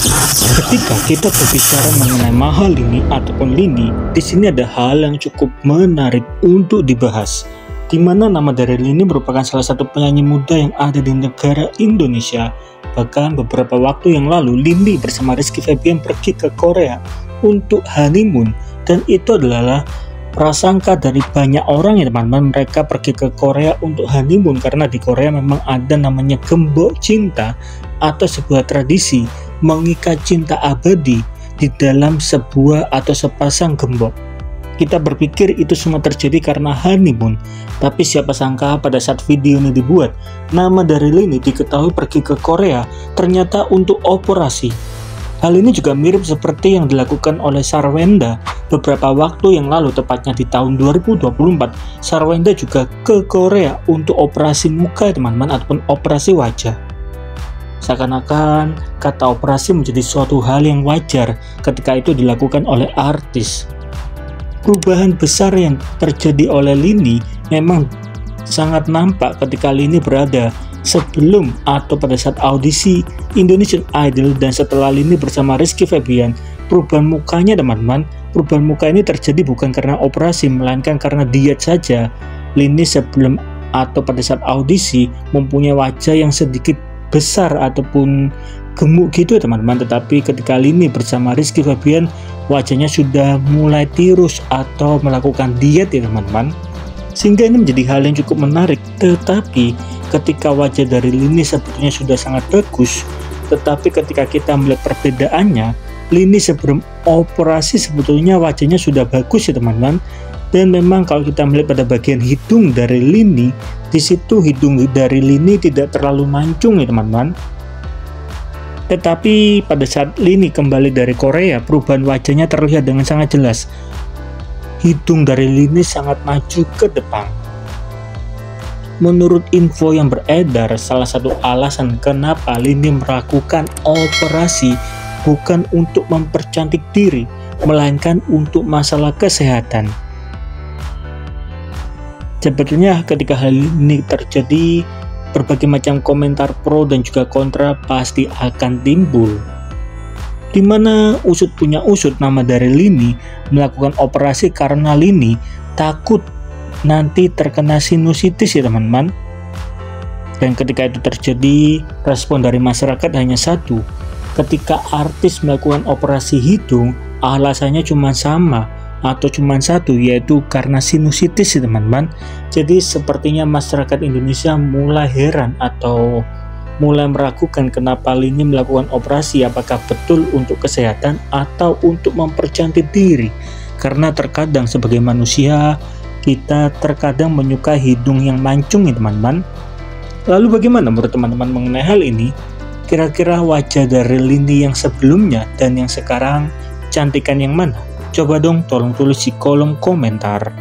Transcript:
Ketika kita berbicara mengenai Mahalini ataupun Lini, di sini ada hal yang cukup menarik untuk dibahas, di mana nama dari Lini merupakan salah satu penyanyi muda yang ada di negara Indonesia. Bahkan beberapa waktu yang lalu, Lini bersama Rizky Febian pergi ke Korea untuk honeymoon, dan itu adalah prasangka dari banyak orang ya teman-teman. Mereka pergi ke Korea untuk honeymoon karena di Korea memang ada namanya gembok cinta atau sebuah tradisi mengikat cinta abadi di dalam sebuah atau sepasang gembok. Kita berpikir itu semua terjadi karena honeymoon, tapi siapa sangka pada saat video ini dibuat, nama dari Lini diketahui pergi ke Korea ternyata untuk operasi. Hal ini juga mirip seperti yang dilakukan oleh Sarwenda beberapa waktu yang lalu, tepatnya di tahun 2024. Sarwenda juga ke Korea untuk operasi muka teman-teman, ataupun operasi wajah. Seakan-akan kata operasi menjadi suatu hal yang wajar ketika itu dilakukan oleh artis. Perubahan besar yang terjadi oleh Lini memang sangat nampak ketika Lini berada sebelum atau pada saat audisi Indonesian Idol dan setelah Lini bersama Rizky Febian. Perubahan mukanya teman-teman, perubahan muka ini terjadi bukan karena operasi, melainkan karena diet saja. Lini sebelum atau pada saat audisi mempunyai wajah yang sedikit besar ataupun gemuk gitu ya teman-teman, tetapi ketika Lini bersama Rizky Febian wajahnya sudah mulai tirus atau melakukan diet ya teman-teman, sehingga ini menjadi hal yang cukup menarik. Tetapi ketika wajah dari Lini sebetulnya sudah sangat bagus, tetapi ketika kita melihat perbedaannya, Lini sebelum operasi sebetulnya wajahnya sudah bagus ya teman-teman. Dan memang kalau kita melihat pada bagian hidung dari Lini, di situ hidung dari Lini tidak terlalu mancung ya teman-teman. Tetapi pada saat Lini kembali dari Korea, perubahan wajahnya terlihat dengan sangat jelas. Hidung dari Lini sangat maju ke depan. Menurut info yang beredar, salah satu alasan kenapa Lini melakukan operasi bukan untuk mempercantik diri, melainkan untuk masalah kesehatan. Sebetulnya ketika hal ini terjadi, berbagai macam komentar pro dan juga kontra pasti akan timbul. Dimana usut punya usut, nama dari Lini melakukan operasi karena Lini takut nanti terkena sinusitis ya teman-teman. Dan ketika itu terjadi, respon dari masyarakat hanya satu. Ketika artis melakukan operasi hidung, alasannya cuma sama atau cuma satu, yaitu karena sinusitis ya teman-teman. Jadi sepertinya masyarakat Indonesia mulai heran atau mulai meragukan kenapa Lini melakukan operasi, apakah betul untuk kesehatan atau untuk mempercantik diri. Karena terkadang sebagai manusia kita terkadang menyukai hidung yang mancung ya teman-teman. Lalu bagaimana menurut teman-teman mengenai hal ini? Kira-kira wajah dari Lini yang sebelumnya dan yang sekarang cantikan yang mana? Coba dong tolong tulis di kolom komentar.